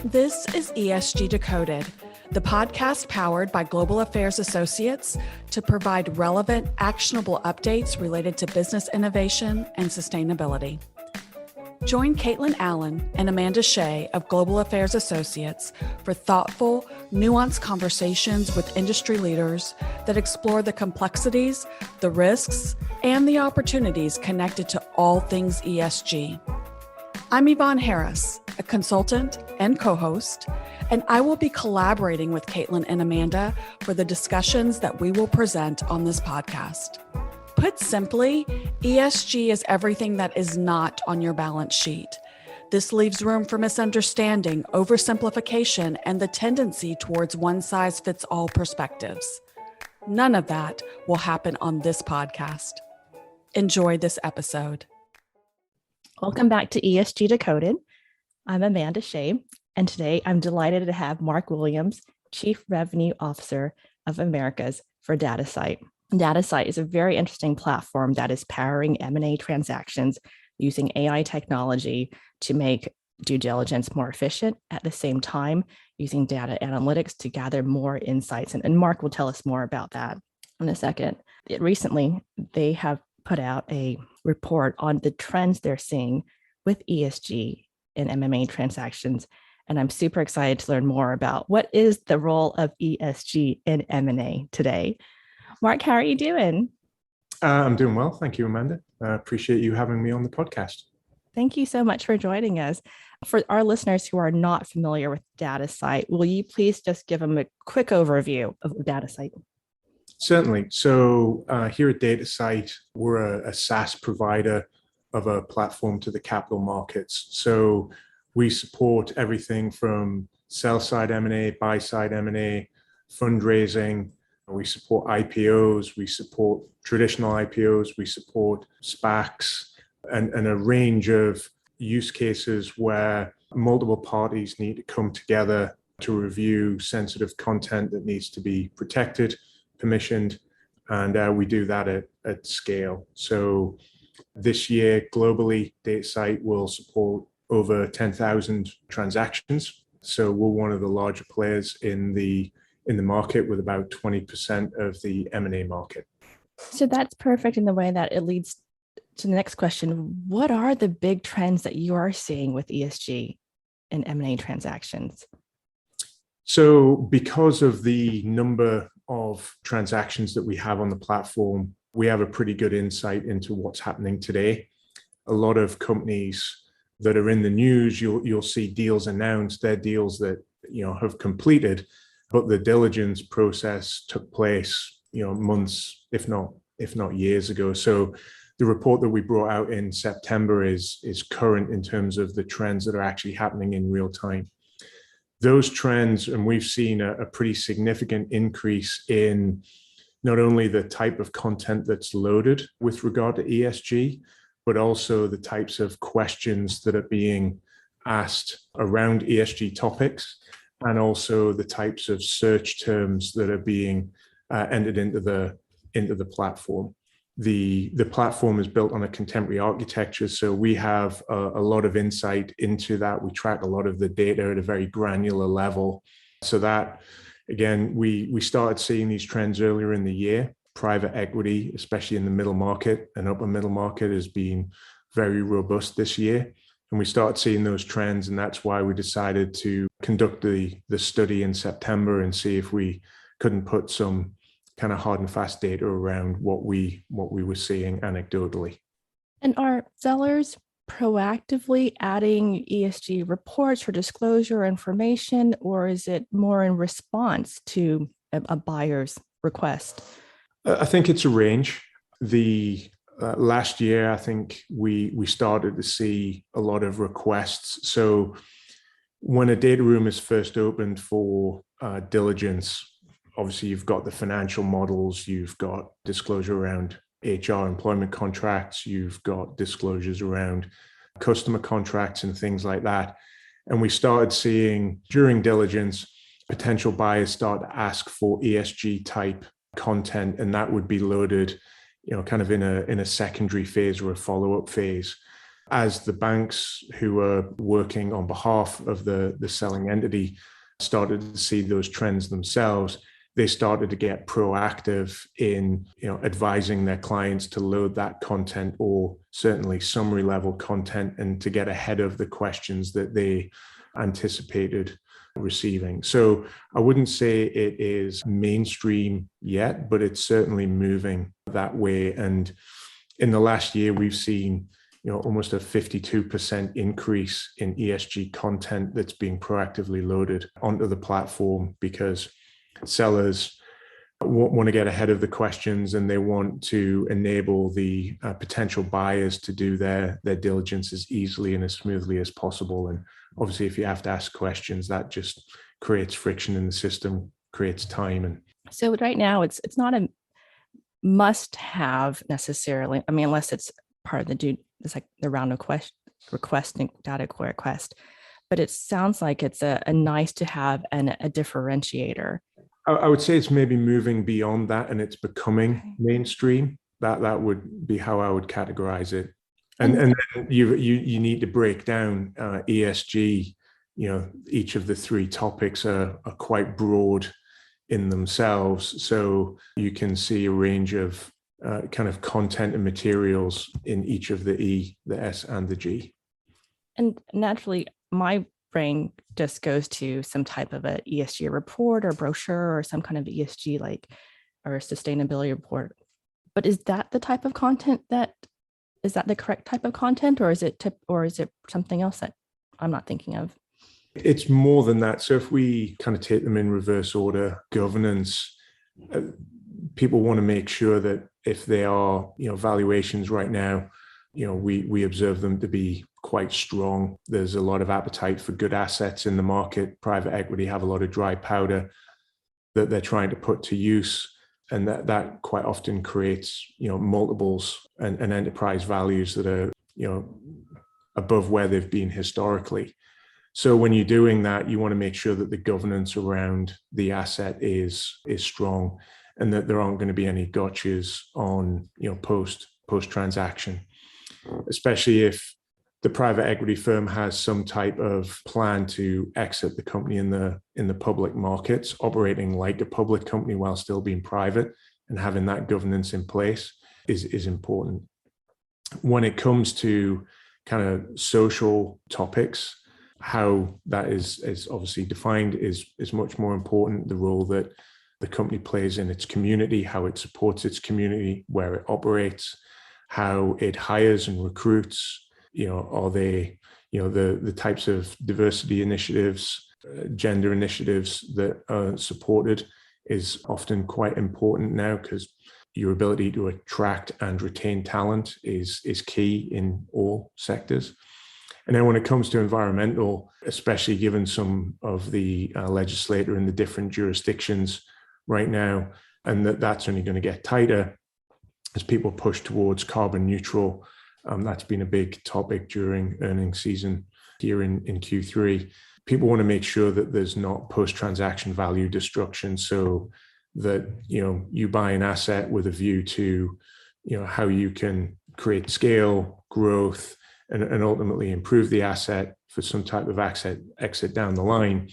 This is ESG Decoded, the podcast powered by Global Affairs Associates to provide relevant, actionable updates related to business innovation and sustainability. Join Caitlin Allen and Amanda Hsieh of Global Affairs Associates for thoughtful, nuanced conversations with industry leaders that explore the complexities, the risks, and the opportunities connected to all things ESG. I'm Yvonne Harris, a consultant and co-host, and I will be collaborating with Caitlin and Amanda for the discussions that we will present on this podcast. Put simply, ESG is everything that is not on your balance sheet. This leaves room for misunderstanding, oversimplification, and the tendency towards one-size-fits-all perspectives. None of that will happen on this podcast. Enjoy this episode. Welcome back to ESG Decoded. I'm Amanda Hsieh, and today I'm delighted to have Mark Williams, Chief Revenue Officer of Americas for Datasite. Datasite is a very interesting platform that is powering M&A transactions using AI technology to make due diligence more efficient, at the same time using data analytics to gather more insights. And Mark will tell us more about that in a second. Recently, they have put out a report on the trends they're seeing with ESG in M&A transactions. And I'm super excited to learn more about what is the role of ESG in M&A today. Mark, how are you doing? I'm doing well. Thank you, Amanda. I appreciate you having me on the podcast. Thank you so much for joining us. For our listeners who are not familiar with Datasite, will you please just give them a quick overview of Datasite? Certainly. So here at Datasite, we're a SaaS provider of a platform to the capital markets. So we support everything from sell-side M&A, buy-side M&A, fundraising. We support IPOs, we support traditional IPOs, we support SPACs, and a range of use cases where multiple parties need to come together to review sensitive content that needs to be protected, permissioned, and we do that at scale. So this year, globally, Datasite will support over 10,000 transactions. So we're one of the larger players in the market with about 20% of the M&A market. So that's perfect in the way that it leads to the next question. What are the big trends that you are seeing with ESG in M&A transactions? So because of the number of transactions that we have on the platform, we have a pretty good insight into what's happening today. A lot of companies that are in the news, you'll see deals announced. They're deals that have completed, but the diligence process took place months, if not years ago. So the report that we brought out in September is current in terms of the trends that are actually happening in real time. Those trends, and we've seen a pretty significant increase in not only the type of content that's loaded with regard to ESG, but also the types of questions that are being asked around ESG topics, and also the types of search terms that are being entered into the platform. The platform is built on a contemporary architecture, so we have a lot of insight into that. We track a lot of the data at a very granular level. So that, again, we started seeing these trends earlier in the year. Private equity, especially in the middle market and upper middle market, has been very robust this year. And we started seeing those trends, and that's why we decided to conduct the study in September and see if we couldn't put some kind of hard and fast data around what we were seeing anecdotally. And are sellers proactively adding ESG reports or disclosure information, or is it more in response to a buyer's request? I think it's a range. Last year, I think we started to see a lot of requests. So when a data room is first opened for diligence, obviously you've got the financial models, you've got disclosure around HR employment contracts, you've got disclosures around customer contracts and things like that. And we started seeing during diligence, potential buyers start to ask for ESG type content, and that would be loaded kind of in a secondary phase or a follow-up phase. as the banks who are working on behalf of the selling entity started to see those trends themselves, they started to get proactive in advising their clients to load that content, or certainly summary level content, and to get ahead of the questions that they anticipated receiving. So I wouldn't say it is mainstream yet, but it's certainly moving that way. And in the last year, we've seen almost a 52% increase in ESG content that's being proactively loaded onto the platform, because sellers want to get ahead of the questions, and they want to enable the potential buyers to do their diligence as easily and as smoothly as possible. And obviously, if you have to ask questions, that just creates friction in the system, creates time. And so right now, it's not a must-have necessarily. I mean, unless it's part of it's like the round of requesting data request. But it sounds like it's a nice to have and a differentiator. I would say it's maybe moving beyond that, and it's becoming mainstream. That would be how I would categorize it. And then you need to break down ESG. Each of the three topics are quite broad in themselves, so you can see a range of kind of content and materials in each of the E, the S, and the G. And naturally, my brain just goes to some type of a ESG report or brochure or some kind of ESG or sustainability report. But is that the type of content is that the correct type of content, or is it something else that I'm not thinking of? It's more than that. So if we kind of take them in reverse order, governance, people want to make sure that if they are, valuations right now, we observe them to be quite strong. There's a lot of appetite for good assets in the market. Private equity have a lot of dry powder that they're trying to put to use. And that quite often creates, multiples and enterprise values that are, above where they've been historically. So when you're doing that, you want to make sure that the governance around the asset is strong, and that there aren't going to be any gotchas on, post transaction, especially if the private equity firm has some type of plan to exit the company in the public markets, operating like a public company while still being private, and having that governance in place is important. When it comes to kind of social topics, how that is obviously defined is much more important. The role that the company plays in its community, how it supports its community, where it operates, how it hires and recruits. Are they, the types of diversity initiatives, gender initiatives that are supported is often quite important now, because your ability to attract and retain talent is key in all sectors. And then when it comes to environmental, especially given some of the legislator in the different jurisdictions right now, and that's only going to get tighter as people push towards carbon neutral. That's been a big topic during earnings season here in Q3. People want to make sure that there's not post-transaction value destruction, so that you buy an asset with a view to how you can create scale, growth, and ultimately improve the asset for some type of exit down the line.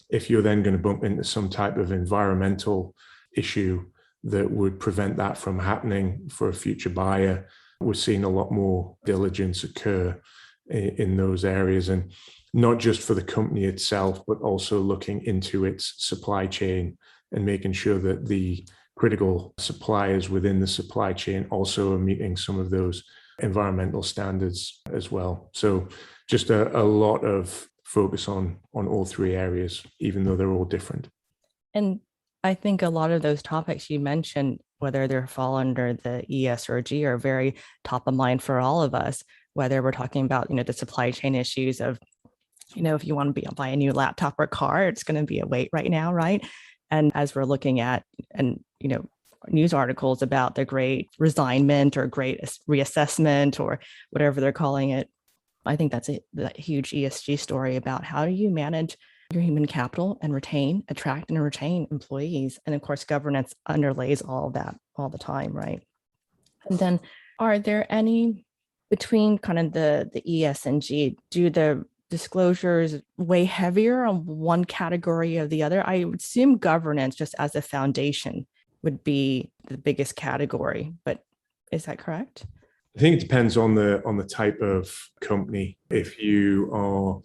If you're then going to bump into some type of environmental issue that would prevent that from happening for a future buyer, we're seeing a lot more diligence occur in those areas, and not just for the company itself, but also looking into its supply chain and making sure that the critical suppliers within the supply chain also are meeting some of those environmental standards as well. So just a lot of focus on all three areas, even though they're all different. And I think a lot of those topics you mentioned, whether they fall under the ES or G, are very top of mind for all of us, whether we're talking about, the supply chain issues of, if you want to buy a new laptop or car, it's going to be a wait right now, right? And as we're looking at, news articles about the great resignment or great reassessment or whatever they're calling it, I think that's that huge ESG story about how do you manage your human capital and attract and retain employees. And of course, governance underlays all of that all the time, right? And then are there any between kind of the ES and G, do the disclosures weigh heavier on one category or the other? I would assume governance, just as a foundation, would be the biggest category, but is that correct? I think it depends on the type of company. If you are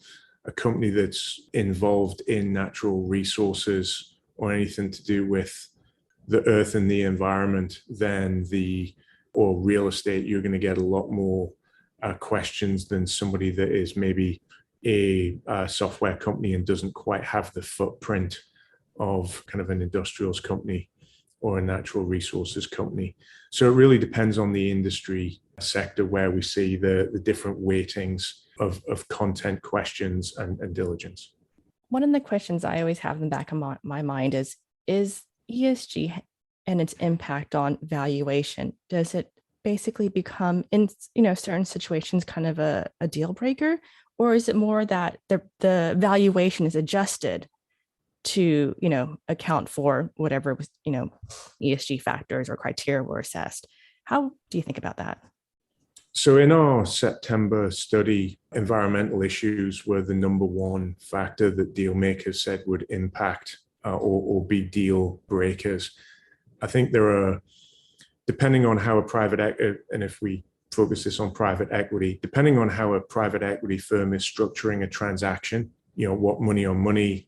a company that's involved in natural resources or anything to do with the earth and the environment, then or real estate, you're going to get a lot more questions than somebody that is maybe a software company and doesn't quite have the footprint of kind of an industrials company or a natural resources company. So it really depends on the industry sector where we see the different weightings of content questions and diligence. One of the questions I always have in the back of my mind is ESG and its impact on valuation? Does it basically become, in certain situations, kind of a deal breaker? Or is it more that the valuation is adjusted to, account for whatever was, ESG factors or criteria were assessed? How do you think about that? So in our September study, environmental issues were the number one factor that deal makers said would impact or be deal breakers. I think there are, depending on how and if we focus this on private equity, depending on how a private equity firm is structuring a transaction, what money on money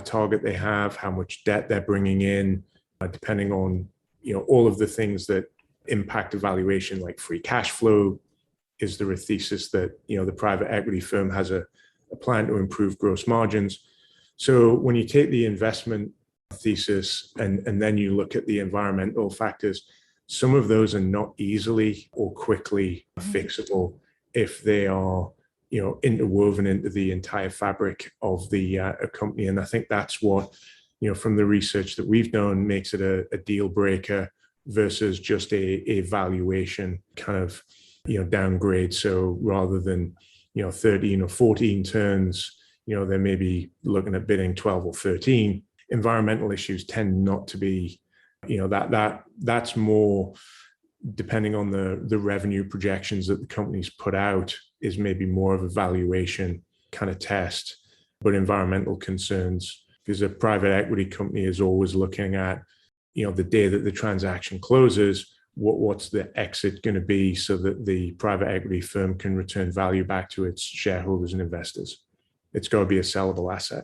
target they have, how much debt they're bringing in, depending on, all of the things that impact evaluation, like free cash flow. Is there a thesis that, the private equity firm has a plan to improve gross margins? So when you take the investment thesis and then you look at the environmental factors, some of those are not easily or quickly fixable if they are, interwoven into the entire fabric of the a company. And I think that's what, from the research that we've done, makes it a deal breaker versus just a valuation kind of, downgrade. So rather than, 13 or 14 turns, they may be looking at bidding 12 or 13. Environmental issues tend not to be, that's more depending on the revenue projections that the companies put out, is maybe more of a valuation kind of test. But environmental concerns, because a private equity company is always looking at, the day that the transaction closes, what's the exit going to be so that the private equity firm can return value back to its shareholders and investors. It's got to be a sellable asset.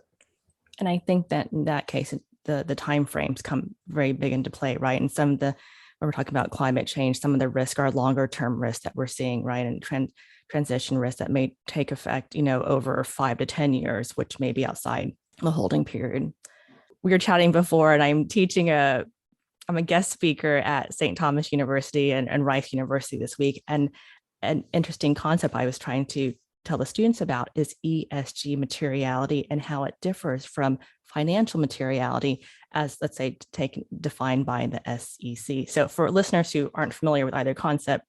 And I think that in that case, the timeframes come very big into play, right? And some of when we're talking about climate change, some of the risk are longer term risks that we're seeing, right? And transition risks that may take effect, over 5 to 10 years, which may be outside the holding period. We were chatting before, and I'm a guest speaker at St. Thomas University and Rice University this week. And an interesting concept I was trying to tell the students about is ESG materiality and how it differs from financial materiality as, let's say, defined by the SEC. So for listeners who aren't familiar with either concept,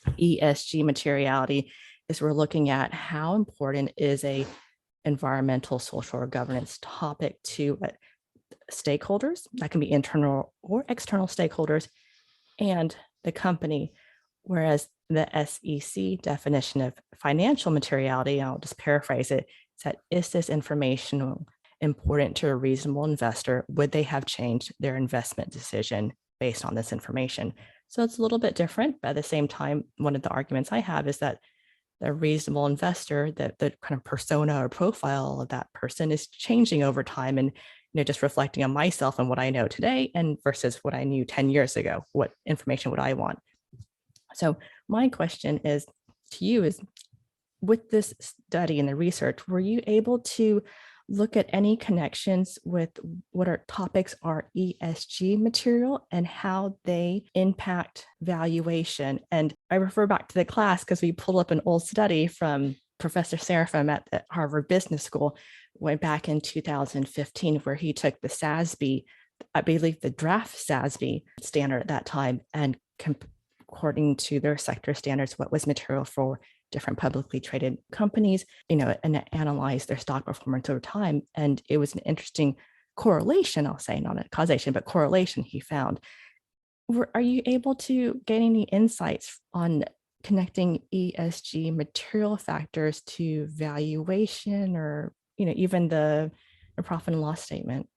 ESG materiality is we're looking at how important is a environmental, social, or governance topic to stakeholders, that can be internal or external stakeholders, and the company. Whereas the SEC definition of financial materiality, I'll just paraphrase it, is that is this information important to a reasonable investor? Would they have changed their investment decision based on this information? So it's a little bit different, but at the same time, one of the arguments I have is that the reasonable investor, the kind of persona or profile of that person is changing over time, and just reflecting on myself and what I know today and versus what I knew 10 years ago. What information would I want? So my question is to you is, with this study and the research, were you able to look at any connections with what our topics are ESG material and how they impact valuation? And I refer back to the class because we pulled up an old study from Professor Serafim at the Harvard Business School, went back in 2015, where he took the SASB, I believe the draft SASB standard at that time, and according to their sector standards, what was material for different publicly traded companies, and analyze their stock performance over time. And it was an interesting correlation, I'll say, not a causation, but correlation he found. Are you able to gain any insights on connecting ESG material factors to valuation or, even the profit and loss statement?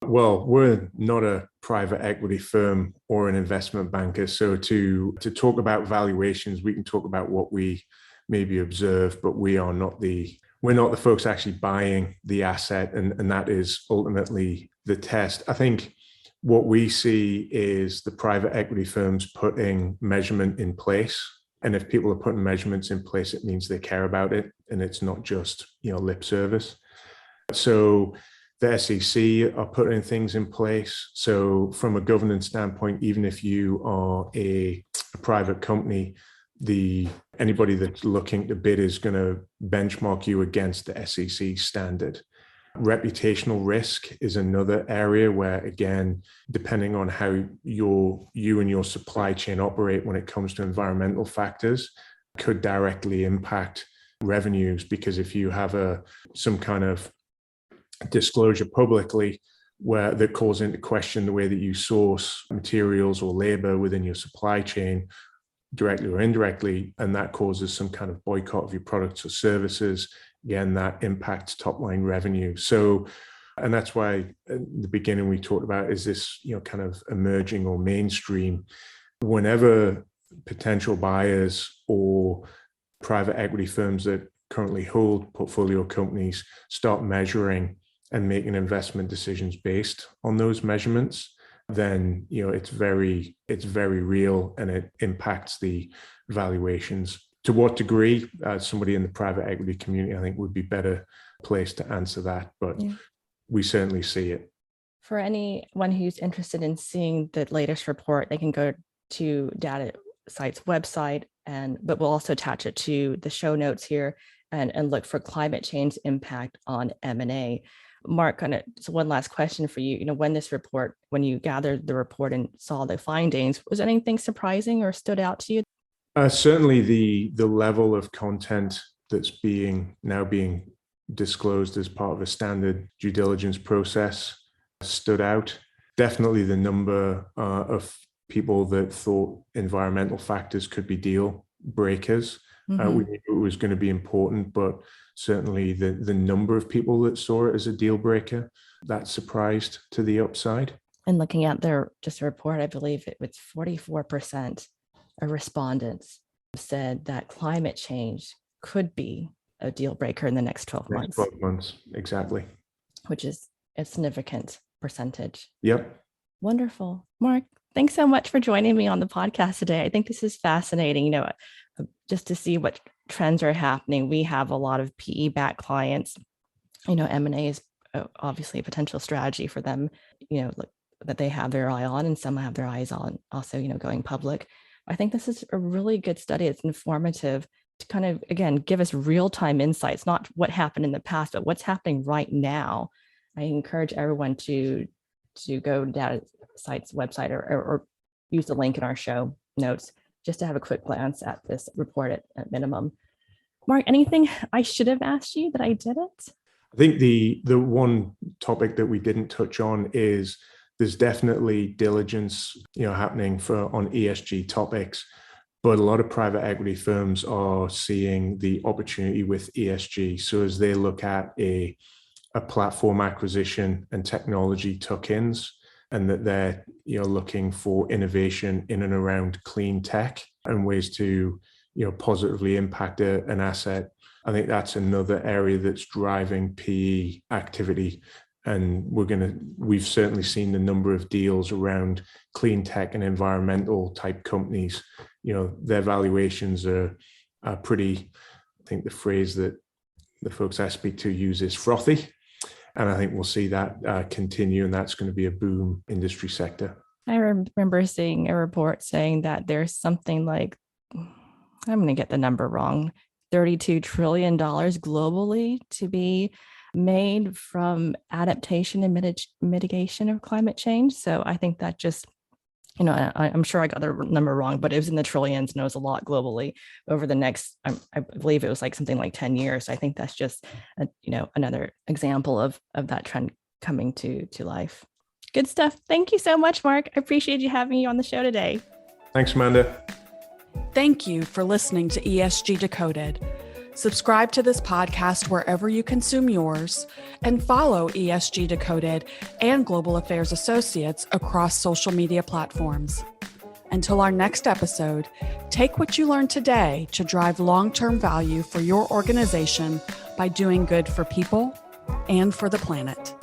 Well, we're not a private equity firm or an investment banker. So to talk about valuations, we can talk about what we maybe observe, but we're not the folks actually buying the asset. And that is ultimately the test. I think what we see is the private equity firms putting measurement in place. And if people are putting measurements in place, it means they care about it. And it's not just, lip service. So the SEC are putting things in place. So from a governance standpoint, even if you are a private company, anybody that's looking to bid is going to benchmark you against the SEC standard. Reputational risk is another area where, again, depending on how you and your supply chain operate when it comes to environmental factors, could directly impact revenues. Because if you have some kind of disclosure publicly that calls into question the way that you source materials or labor within your supply chain, directly or indirectly, and that causes some kind of boycott of your products or services, again, that impacts top line revenue. So, and that's why at the beginning we talked about, is this, kind of emerging or mainstream? Whenever potential buyers or private equity firms that currently hold portfolio companies start measuring and making investment decisions based on those measurements, then it's very real and it impacts the valuations. To what degree? Somebody in the private equity community, I think, would be better placed to answer that, but we certainly see it. For anyone who's interested in seeing the latest report, they can go to Datasite's website, but we'll also attach it to the show notes here and look for climate change impact on M&A. Mark, so one last question for you. When you gathered the report and saw the findings, was anything surprising or stood out to you? Certainly the level of content that's now being disclosed as part of a standard due diligence process stood out. Definitely the number of people that thought environmental factors could be deal breakers. Mm-hmm. We knew it was going to be important, but certainly the number of people that saw it as a deal breaker, that surprised to the upside. And looking at their report, I believe it was 44% of respondents said that climate change could be a deal breaker in the next 12 months. 12 months, exactly. Which is a significant percentage. Yep. Wonderful. Mark, thanks so much for joining me on the podcast today. I think this is fascinating, just to see what trends are happening. We have a lot of PE-backed clients. M&A is obviously a potential strategy for them, that they have their eye on, and some have their eyes on also, going public. I think this is a really good study. It's informative to kind of, again, give us real-time insights, not what happened in the past, but what's happening right now. I encourage everyone to go to Datasite's website or use the link in our show notes just to have a quick glance at this report at minimum. Mark, anything I should have asked you that I didn't? I think the one topic that we didn't touch on is there's definitely diligence, happening on ESG topics, but a lot of private equity firms are seeing the opportunity with ESG. So as they look at a platform acquisition and technology tuck-ins, and that they're looking for innovation in and around clean tech and ways to positively impact an asset. I think that's another area that's driving PE activity. And we've certainly seen the number of deals around clean tech and environmental type companies. Their valuations are pretty, I think the phrase that the folks I speak to use is frothy. And I think we'll see that continue, and that's going to be a boom industry sector. I remember seeing a report saying that there's something like, I'm going to get the number wrong, $32 trillion globally to be made from adaptation and mitigation of climate change. So I think that just, I'm sure I got the number wrong, but it was in the trillions and it was a lot globally over the next, I believe it was like something like 10 years. I think that's just, another example of that trend coming to life. Good stuff. Thank you so much, Mark. I appreciate you having you on the show today. Thanks, Amanda. Thank you for listening to ESG Decoded. Subscribe to this podcast wherever you consume yours and follow ESG Decoded and Global Affairs Associates across social media platforms. Until our next episode, take what you learned today to drive long-term value for your organization by doing good for people and for the planet.